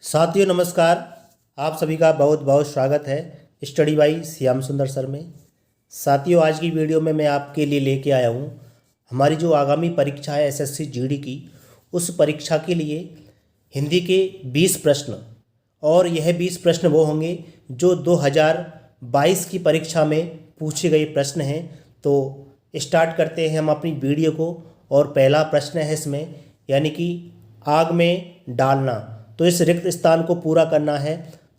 साथियों नमस्कार। आप सभी का बहुत बहुत स्वागत है स्टडी बाई श्याम सुंदर सर में। साथियों आज की वीडियो में मैं आपके लिए लेके आया हूँ हमारी जो आगामी परीक्षा है एसएससी जीडी की, उस परीक्षा के लिए हिंदी के 20 प्रश्न। और यह 20 प्रश्न वो होंगे जो 2022 की परीक्षा में पूछे गए प्रश्न हैं। तो स्टार्ट करते हैं हम अपनी वीडियो को। और पहला प्रश्न है इसमें, यानी कि आग में डालना। तो इस रिक्त स्थान को पूरा करना है।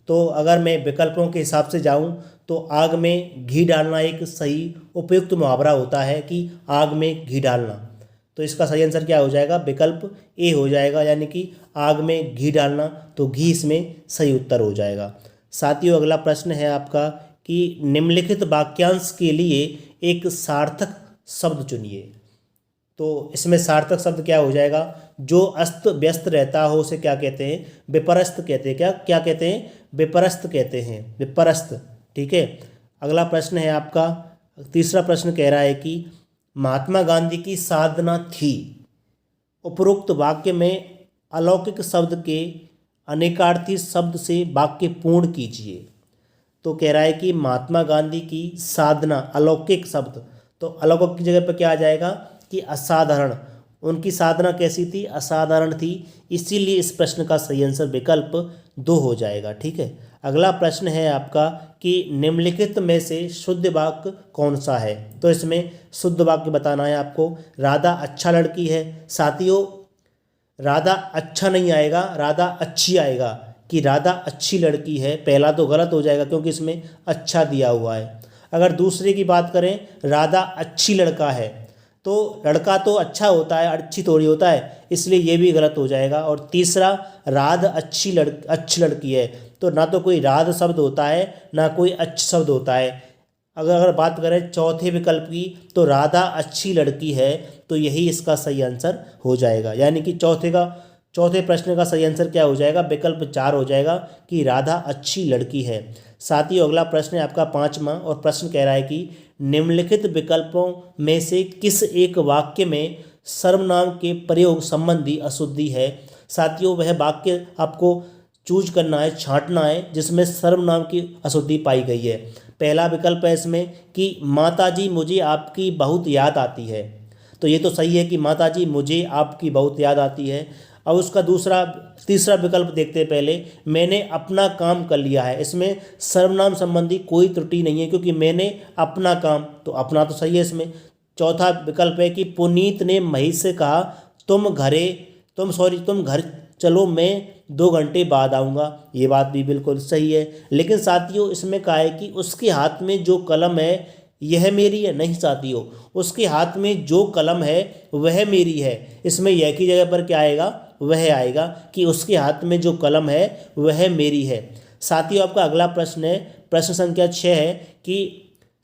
तो अगर मैं विकल्पों के हिसाब से जाऊं तो आग में घी डालना एक सही उपयुक्त मुहावरा होता है कि आग में घी डालना। तो इसका सही आंसर क्या हो जाएगा? विकल्प ए हो जाएगा, यानी कि आग में घी डालना। तो घी इसमें सही उत्तर हो जाएगा। साथियों अगला प्रश्न है आपका कि निम्नलिखित वाक्यांश के लिए एक सार्थक शब्द चुनिए। तो इसमें सार्थक शब्द क्या हो जाएगा? जो अस्त व्यस्त रहता हो उसे क्या कहते हैं? विपरस्त कहते हैं। क्या कहते हैं? विपरस्त कहते हैं, विपरस्त। ठीक है। अगला प्रश्न है आपका, तीसरा प्रश्न कह रहा है कि महात्मा गांधी की साधना थी। उपरोक्त वाक्य में अलौकिक शब्द के अनेकार्थी शब्द से वाक्य पूर्ण कीजिए। तो कह रहा है कि महात्मा गांधी की साधना, अलौकिक शब्द, तो अलौकिक की जगह पर क्या आ जाएगा कि असाधारण। उनकी साधना कैसी थी? असाधारण थी। इसीलिए इस प्रश्न का सही आंसर विकल्प 2 हो जाएगा। ठीक है। अगला प्रश्न है आपका कि निम्नलिखित में से शुद्ध वाक्य कौन सा है? तो इसमें शुद्ध वाक्य बताना है आपको। राधा अच्छा लड़की है। साथियों राधा अच्छा नहीं आएगा, राधा अच्छी आएगा कि राधा अच्छी लड़की है। पहला तो गलत हो जाएगा क्योंकि इसमें अच्छा दिया हुआ है। अगर दूसरे की बात करें, राधा अच्छी लड़का है, तो लड़का तो अच्छा होता है, अच्छी थोड़ी होता है, इसलिए ये भी गलत हो जाएगा। और तीसरा, राध अच्छी लड़की है, तो ना तो कोई राध शब्द होता है ना कोई अच्छ शब्द होता है। अगर बात करें चौथे विकल्प की, तो राधा अच्छी लड़की है, तो यही इसका सही आंसर हो जाएगा। यानी कि चौथे प्रश्न का सही आंसर क्या हो जाएगा? विकल्प 4 हो जाएगा कि राधा अच्छी लड़की है। साथियों अगला प्रश्न है आपका 5वां, और प्रश्न कह रहा है कि निम्नलिखित विकल्पों में से किस एक वाक्य में सर्वनाम के प्रयोग संबंधी अशुद्धि है? साथियों वह वाक्य आपको चूज करना है, छांटना है जिसमें सर्वनाम की अशुद्धि पाई गई है। पहला विकल्प है इसमें कि माताजी मुझे आपकी बहुत याद आती है। तो ये तो सही है कि माताजी मुझे आपकी बहुत याद आती है। अब उसका तीसरा विकल्प देखते हैं पहले, मैंने अपना काम कर लिया है। इसमें सर्वनाम संबंधी कोई त्रुटि नहीं है क्योंकि मैंने अपना काम, तो अपना तो सही है इसमें। चौथा विकल्प है कि पुनीत ने महेश से कहा तुम घर चलो, मैं 2 घंटे बाद आऊँगा। ये बात भी बिल्कुल सही है। लेकिन साथियों इसमें कहा है कि उसके हाथ में जो कलम है यह मेरी है। नहीं साथियों, उसके हाथ में जो कलम है वह मेरी है। इसमें यह की जगह पर क्या आएगा? वह आएगा कि उसके हाथ में जो कलम है वह मेरी है। साथियों आपका अगला प्रश्न है, प्रश्न संख्या 6 है कि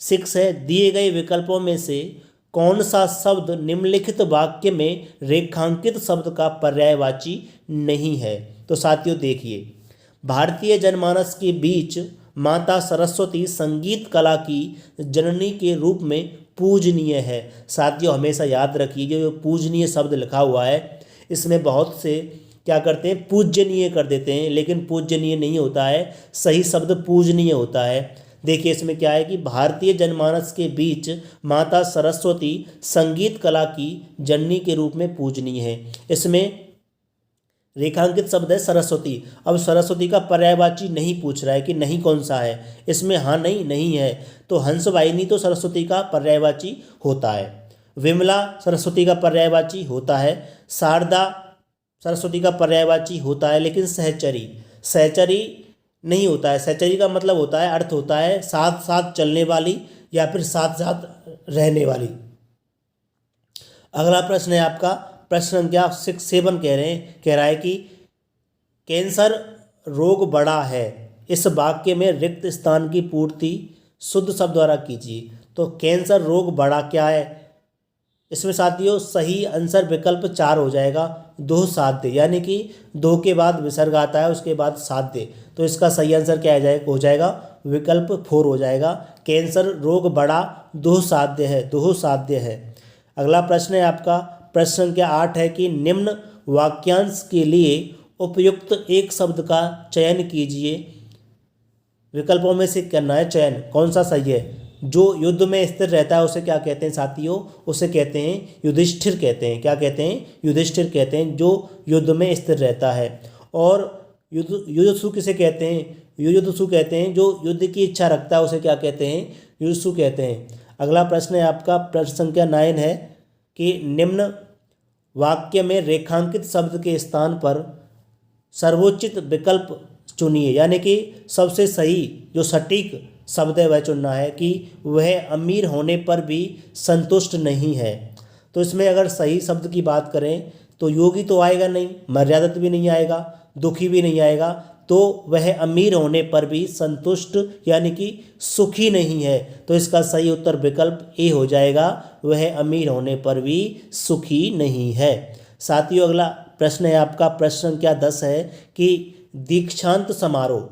6 है, दिए गए विकल्पों में से कौन सा शब्द निम्नलिखित वाक्य में रेखांकित शब्द का पर्यायवाची नहीं है? तो साथियों देखिए, भारतीय जनमानस के बीच माता सरस्वती संगीत कला की जननी के रूप में पूजनीय है। साथियों हमेशा याद रखिए, जो पूजनीय शब्द लिखा हुआ है इसमें बहुत से क्या करते हैं, पूजनीय कर देते हैं, लेकिन पूजनीय नहीं होता है, सही शब्द पूजनीय होता है। देखिए इसमें क्या है कि भारतीय जनमानस के बीच माता सरस्वती संगीत कला की जननी के रूप में पूजनीय है। इसमें रेखांकित शब्द है सरस्वती। अब सरस्वती का पर्यायवाची नहीं पूछ रहा है कि नहीं कौन सा है। इसमें हाँ नहीं है, तो हंसवाहिनी तो सरस्वती का पर्यायवाची होता है। विमला सरस्वती का पर्यायवाची होता है। शारदा सरस्वती का पर्यायवाची होता है। लेकिन सहचरी नहीं होता है। सहचरी का मतलब होता है, अर्थ होता है साथ साथ चलने वाली या फिर साथ साथ रहने वाली। अगला प्रश्न है आपका प्रश्न संख्या 7 कह रहा है कि कैंसर रोग बड़ा है। इस वाक्य में रिक्त स्थान की पूर्ति शुद्ध शब्द द्वारा कीजिए। तो कैंसर रोग बड़ा क्या है? इसमें साथियों सही आंसर विकल्प 4 हो जाएगा, 2 साध्य, यानी कि 2 के बाद विसर्ग आता है, उसके बाद साध्य। तो इसका सही आंसर क्या हो जाएगा? विकल्प 4 हो जाएगा। कैंसर रोग बड़ा 2 साध्य है। अगला प्रश्न है आपका प्रश्न संख्या 8 है कि निम्न वाक्यांश के लिए उपयुक्त एक शब्द का चयन कीजिए। विकल्पों में से करना है चयन, कौन सा सही है। जो युद्ध में स्थिर रहता है उसे क्या कहते हैं साथियों, उसे कहते हैं युधिष्ठिर कहते हैं। क्या कहते हैं, युधिष्ठिर कहते हैं जो युद्ध में स्थिर रहता है। और युयुत्सु किसे कहते हैं, युयुत्सु कहते हैं जो युद्ध की इच्छा रखता है, उसे क्या कहते हैं, युयुत्सु कहते हैं। अगला प्रश्न है आपका, प्रश्न संख्या 9 है कि निम्न वाक्य में रेखांकित शब्द के स्थान पर सर्वोचित विकल्प चुनिए, यानी कि सबसे सही जो सटीक शब्द है वह चुनना है कि वह अमीर होने पर भी संतुष्ट नहीं है। तो इसमें अगर सही शब्द की बात करें तो योगी तो आएगा नहीं, मर्यादित भी नहीं आएगा, दुखी भी नहीं आएगा, तो वह अमीर होने पर भी संतुष्ट यानी कि सुखी नहीं है। तो इसका सही उत्तर विकल्प ए हो जाएगा, वह अमीर होने पर भी सुखी नहीं है। साथियों अगला प्रश्न है आपका, प्रश्न संख्या 10 है कि दीक्षांत समारोह।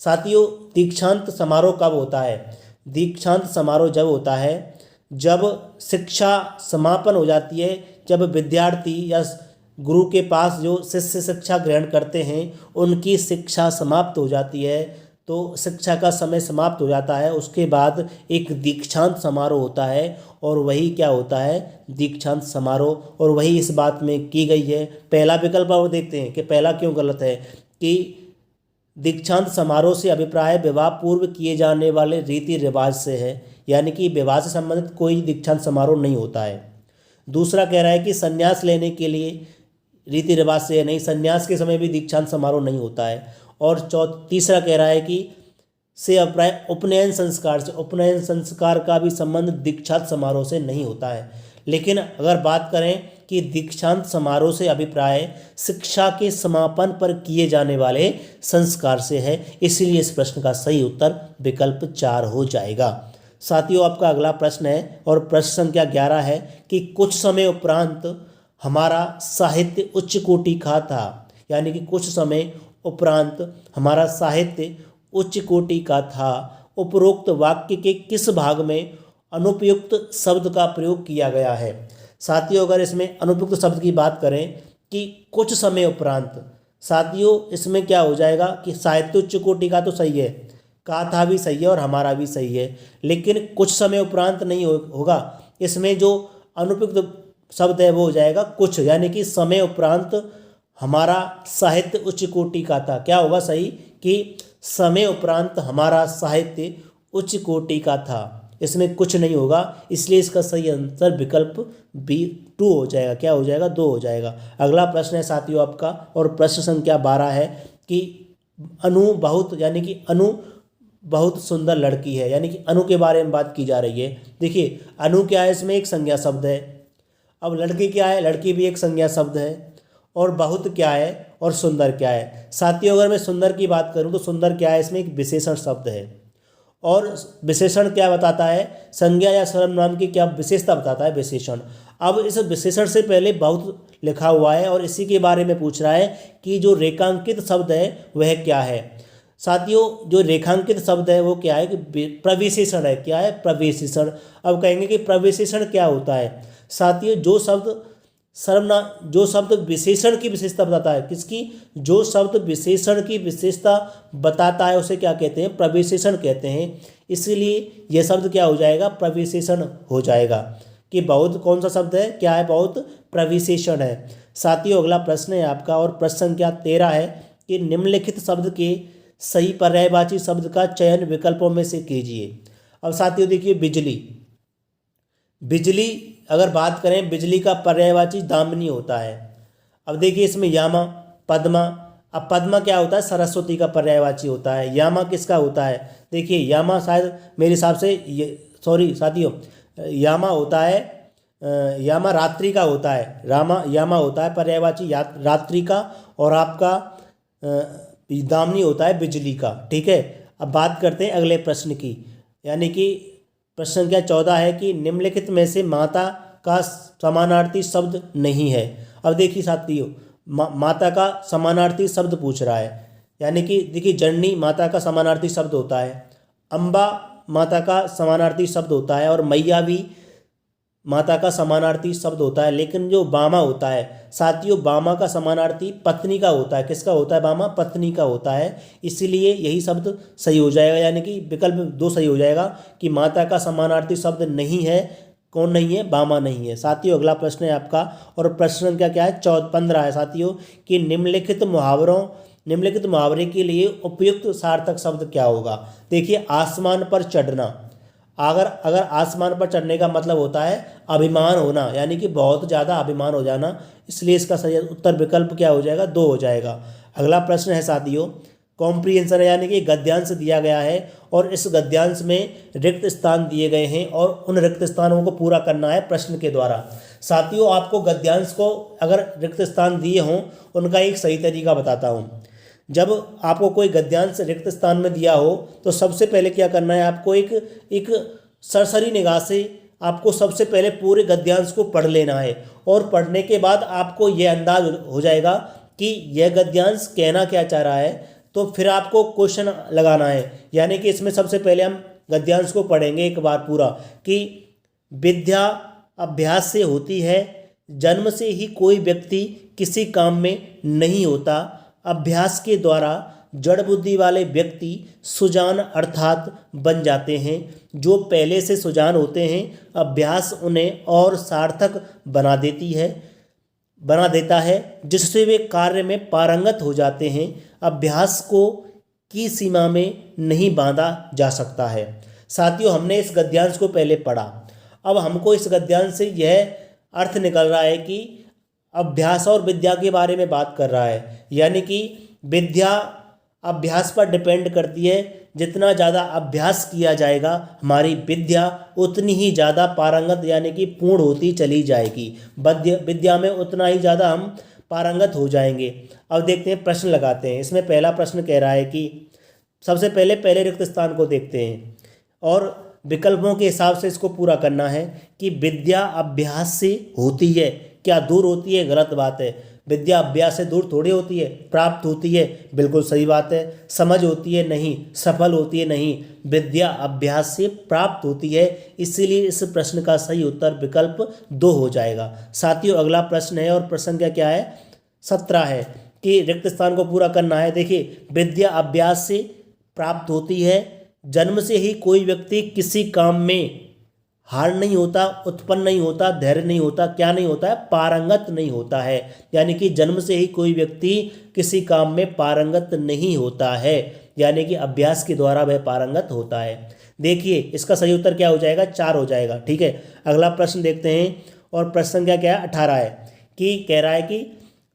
साथियों दीक्षांत समारोह कब होता है, दीक्षांत समारोह जब होता है जब शिक्षा समापन हो जाती है, जब विद्यार्थी या गुरु के पास जो शिष्य शिक्षा ग्रहण करते हैं उनकी शिक्षा समाप्त हो जाती है, तो शिक्षा का समय समाप्त हो जाता है, उसके बाद एक दीक्षांत समारोह होता है। और वही क्या होता है, दीक्षांत समारोह, और वही इस बात में की गई है। पहला विकल्प और देखते हैं कि पहला क्यों गलत है, कि दीक्षांत समारोह से अभिप्राय विवाह पूर्व किए जाने वाले रीति रिवाज से है, यानी कि विवाह से संबंधित कोई दीक्षांत समारोह नहीं होता है। दूसरा कह रहा है कि संन्यास लेने के लिए रीति रिवाज से है, नहीं, संन्यास के समय भी दीक्षांत समारोह नहीं होता है। और तीसरा कह रहा है कि से अभिप्राय उपनयन संस्कार से, उपनयन संस्कार का भी संबंध दीक्षांत समारोह से नहीं होता है। लेकिन अगर बात करें कि दीक्षांत समारोह से अभिप्राय शिक्षा के समापन पर किए जाने वाले संस्कार से है, इसलिए इस प्रश्न का सही उत्तर विकल्प 4 हो जाएगा। साथियों आपका अगला प्रश्न है और प्रश्न संख्या 11 है कि कुछ समय उपरांत हमारा साहित्य उच्च कोटि का था, यानी कि कुछ समय उपरांत हमारा साहित्य उच्च कोटि का था। उपरोक्त वाक्य के किस भाग में अनुपयुक्त शब्द का प्रयोग किया गया है। साथियों अगर इसमें अनुपयुक्त शब्द की बात करें कि कुछ समय उपरांत, साथियों इसमें क्या हो जाएगा कि साहित्य उच्च कोटि का तो सही है, का था भी सही है और हमारा भी सही है, लेकिन कुछ समय उपरांत नहीं होगा। इसमें जो अनुपयुक्त शब्द है वो हो जाएगा कुछ, यानी कि समय उपरांत हमारा साहित्य उच्च कोटि का था। क्या होगा सही कि समय उपरांत हमारा साहित्य उच्च कोटि का था, इसमें कुछ नहीं होगा, इसलिए इसका सही आंसर विकल्प बी 2 हो जाएगा। क्या हो जाएगा, 2 हो जाएगा। अगला प्रश्न है साथियों आपका और प्रश्न संख्या 12 है कि अनु बहुत, यानी कि अनु बहुत सुंदर लड़की है, यानी कि अनु के बारे में बात की जा रही है। देखिए अनु क्या है, इसमें एक संज्ञा शब्द है। अब लड़की क्या है, लड़की भी एक संज्ञा शब्द है। और बहुत क्या है और सुंदर क्या है। साथियों अगर मैं सुंदर की बात करूं तो सुंदर क्या है, इसमें एक विशेषण शब्द है। और विशेषण क्या बताता है, संज्ञा या सर्वनाम की क्या विशेषता बताता है, विशेषण। अब इस विशेषण से पहले बहुत लिखा हुआ है और इसी के बारे में पूछ रहा है कि जो रेखांकित शब्द है वह क्या है। साथियों जो रेखांकित शब्द है वो क्या है कि प्रविशेषण है। क्या है, प्रविशेषण। अब कहेंगे कि प्रविशेषण क्या होता है। साथियों जो शब्द विशेषण की विशेषता बताता है, किसकी, जो शब्द विशेषण की विशेषता बताता है उसे क्या कहते हैं, प्रविशेषण कहते हैं। इसीलिए यह शब्द क्या हो जाएगा, प्रविशेषण हो जाएगा। कि बहुत कौन सा शब्द है, क्या है, बहुत प्रविशेषण है। साथियों अगला प्रश्न है आपका और प्रश्न संख्या 13 है कि निम्नलिखित शब्द के सही पर्यायवाची शब्द का चयन विकल्पों में से कीजिए। अब साथियों देखिए बिजली, बिजली अगर बात करें बिजली का पर्यायवाची दामिनी होता है। अब देखिए इसमें यामा, पद्मा। अब पद्मा क्या होता है, सरस्वती का पर्यायवाची होता है। यामा किसका होता है, देखिए यामा शायद मेरे हिसाब से सॉरी साथियों, यामा होता है, यामा रात्रि का होता है। यामा होता है पर्यायवाची रात्रि का, और आपका दामिनी होता है बिजली का। ठीक है, अब बात करते हैं अगले प्रश्न की, यानी कि प्रश्न संख्या 14 है कि निम्नलिखित में से माता का समानार्थी शब्द नहीं है। अब देखिए साथियों माता का समानार्थी शब्द पूछ रहा है, यानी कि देखिए जननी माता का समानार्थी शब्द होता है, अम्बा माता का समानार्थी शब्द होता है, और मैया भी माता का समानार्थी शब्द होता है, लेकिन जो बामा होता है साथियों, बामा का समानार्थी पत्नी का होता है। किसका होता है? बामा पत्नी का होता है। इसीलिए यही शब्द सही हो जाएगा, यानी कि विकल्प 2 सही हो जाएगा कि माता का समानार्थी शब्द नहीं है। कौन नहीं है? बामा नहीं है। साथियों अगला प्रश्न है आपका, और प्रश्न संख्या क्या है? 15 है साथियों, कि निम्नलिखित मुहावरे के लिए उपयुक्त सार्थक शब्द क्या होगा। देखिए, आसमान पर चढ़ना। अगर आसमान पर चढ़ने का मतलब होता है अभिमान होना, यानी कि बहुत ज़्यादा अभिमान हो जाना, इसलिए इसका सही उत्तर विकल्प क्या हो जाएगा? 2 हो जाएगा। अगला प्रश्न है साथियों, कॉम्प्रीहेंशन, यानी कि गद्यांश दिया गया है और इस गद्यांश में रिक्त स्थान दिए गए हैं और उन रिक्त स्थानों को पूरा करना है प्रश्न के द्वारा। साथियों आपको गद्यांश को अगर रिक्त स्थान दिए हों उनका एक सही तरीका बताता हूँ। जब आपको कोई गद्यांश रिक्त स्थान में दिया हो तो सबसे पहले क्या करना है, आपको एक सरसरी निगाह से आपको सबसे पहले पूरे गद्यांश को पढ़ लेना है, और पढ़ने के बाद आपको यह अंदाज हो जाएगा कि यह गद्यांश कहना क्या चाह रहा है। तो फिर आपको क्वेश्चन लगाना है, यानी कि इसमें सबसे पहले हम गद्यांश को पढ़ेंगे एक बार पूरा, कि विद्या अभ्यास से होती है, जन्म से ही कोई व्यक्ति किसी काम में नहीं होता, अभ्यास के द्वारा जड़ बुद्धि वाले व्यक्ति सुजान अर्थात बन जाते हैं। जो पहले से सुजान होते हैं, अभ्यास उन्हें और सार्थक बना देता है, जिससे वे कार्य में पारंगत हो जाते हैं। अभ्यास को की सीमा में नहीं बांधा जा सकता है। साथियों हमने इस गद्यांश को पहले पढ़ा, अब हमको इस गद्यांश से यह अर्थ निकल रहा है कि अभ्यास और विद्या के बारे में बात कर रहा है, यानी कि विद्या अभ्यास पर डिपेंड करती है। जितना ज़्यादा अभ्यास किया जाएगा हमारी विद्या उतनी ही ज़्यादा पारंगत यानी कि पूर्ण होती चली जाएगी। विद्या में उतना ही ज़्यादा हम पारंगत हो जाएंगे। अब देखते हैं, प्रश्न लगाते हैं। इसमें पहला प्रश्न कह रहा है कि सबसे पहले रिक्त स्थान को देखते हैं और विकल्पों के हिसाब से इसको पूरा करना है कि विद्या अभ्यास से होती है। क्या दूर होती है? गलत बात है। विद्या अभ्यास से दूर थोड़ी होती है, प्राप्त होती है, बिल्कुल सही बात है। समझ होती है? नहीं। सफल होती है? नहीं। विद्या अभ्यास से प्राप्त होती है, इसीलिए इस प्रश्न का सही उत्तर विकल्प 2 हो जाएगा। साथियों अगला प्रश्न है, और प्रश्न क्या है? 17 है कि रिक्त स्थान को पूरा करना है। देखिए, विद्या अभ्यास से प्राप्त होती है, जन्म से ही कोई व्यक्ति किसी काम में हार नहीं होता, उत्पन्न नहीं होता, धैर्य नहीं होता, क्या नहीं होता है? पारंगत नहीं होता है। यानी कि जन्म से ही कोई व्यक्ति किसी काम में पारंगत नहीं होता है, यानी कि अभ्यास के द्वारा वह पारंगत होता है। देखिए इसका सही उत्तर क्या हो जाएगा? 4 हो जाएगा। ठीक है, अगला प्रश्न देखते हैं, और प्रश्न क्या है? 18 है कि कह रहा है कि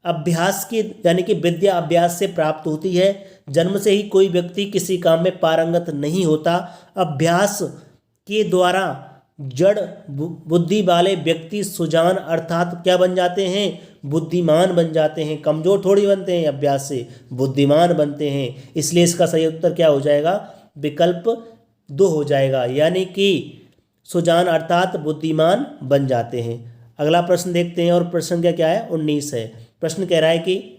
अभ्यास की यानी कि विद्या अभ्यास से प्राप्त होती है, जन्म से ही कोई व्यक्ति किसी काम में पारंगत नहीं होता, अभ्यास के द्वारा जड़ बुद्धि वाले व्यक्ति सुजान अर्थात क्या बन जाते हैं? बुद्धिमान बन जाते हैं। कमजोर थोड़ी बनते हैं, अभ्यास से बुद्धिमान बनते हैं। इसलिए इसका सही उत्तर क्या हो जाएगा? विकल्प 2 हो जाएगा, यानी कि सुजान अर्थात बुद्धिमान बन जाते हैं। अगला प्रश्न देखते हैं, और प्रश्न क्या है? 19 है। प्रश्न कह रहा है कि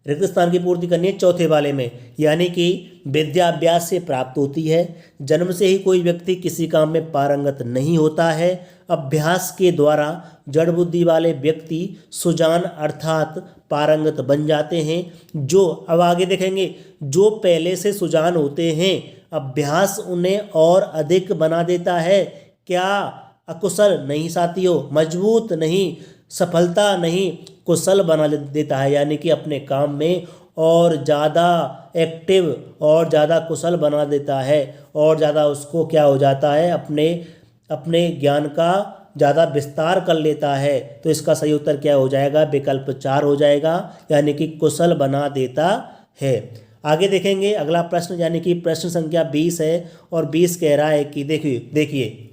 रिक्त स्थान की पूर्ति करनी है चौथे वाले में, यानी कि विद्या अभ्यास से प्राप्त होती है, जन्म से ही कोई व्यक्ति किसी काम में पारंगत नहीं होता है, अभ्यास के द्वारा जड़ बुद्धि वाले व्यक्ति सुजान अर्थात पारंगत बन जाते हैं। जो अब आगे देखेंगे, जो पहले से सुजान होते हैं, अभ्यास उन्हें और अधिक बना देता है। क्या? अकुशल नहीं साथियों, मजबूत नहीं, सफलता नहीं, कुशल बना देता है, यानी कि अपने काम में और ज़्यादा एक्टिव और ज़्यादा कुशल बना देता है, और ज़्यादा उसको क्या हो जाता है? अपने ज्ञान का ज़्यादा विस्तार कर लेता है। तो इसका सही उत्तर क्या हो जाएगा? विकल्प 4 हो जाएगा, यानी कि कुशल बना देता है। आगे देखेंगे अगला प्रश्न, यानी कि प्रश्न संख्या 20 है, और 20 कह रहा है कि देखिए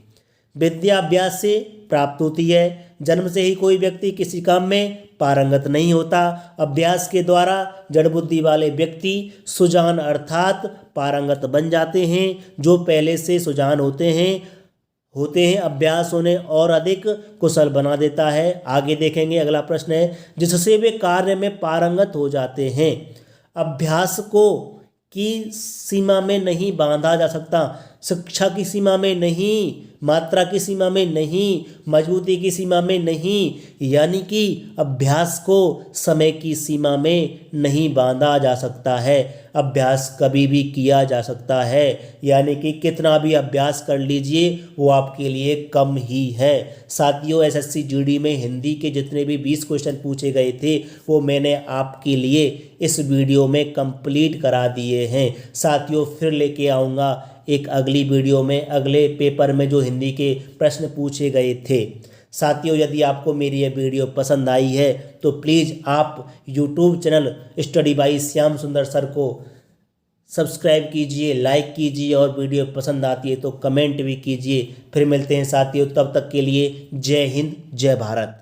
विद्या अभ्यास से प्राप्त होती है, जन्म से ही कोई व्यक्ति किसी काम में पारंगत नहीं होता, अभ्यास के द्वारा जड़ बुद्धि वाले व्यक्ति सुजान अर्थात पारंगत बन जाते हैं। जो पहले से सुजान होते हैं, अभ्यास उन्हें और अधिक कुशल बना देता है। आगे देखेंगे अगला प्रश्न है, जिससे वे कार्य में पारंगत हो जाते हैं। अभ्यास को की सीमा में नहीं बांधा जा सकता, शिक्षा की सीमा में नहीं मात्रा की सीमा में नहीं, मजबूती की सीमा में नहीं, यानी कि अभ्यास को समय की सीमा में नहीं बांधा जा सकता है। अभ्यास कभी भी किया जा सकता है, यानी कि कितना भी अभ्यास कर लीजिए वो आपके लिए कम ही है। साथियों, एसएससी जीडी में हिंदी के जितने भी 20 क्वेश्चन पूछे गए थे वो मैंने आपके लिए इस वीडियो में कंप्लीट करा दिए हैं। साथियों, फिर लेके आऊँगा एक अगली वीडियो में, अगले पेपर में जो हिंदी के प्रश्न पूछे गए थे। साथियों, यदि आपको मेरी यह वीडियो पसंद आई है तो प्लीज़ आप YouTube channel study bye Shyam सुंदर सर को सब्सक्राइब कीजिए, लाइक कीजिए और वीडियो पसंद आती है तो कमेंट भी कीजिए। फिर मिलते हैं साथियों, तब तक के लिए जय हिंद, जय भारत।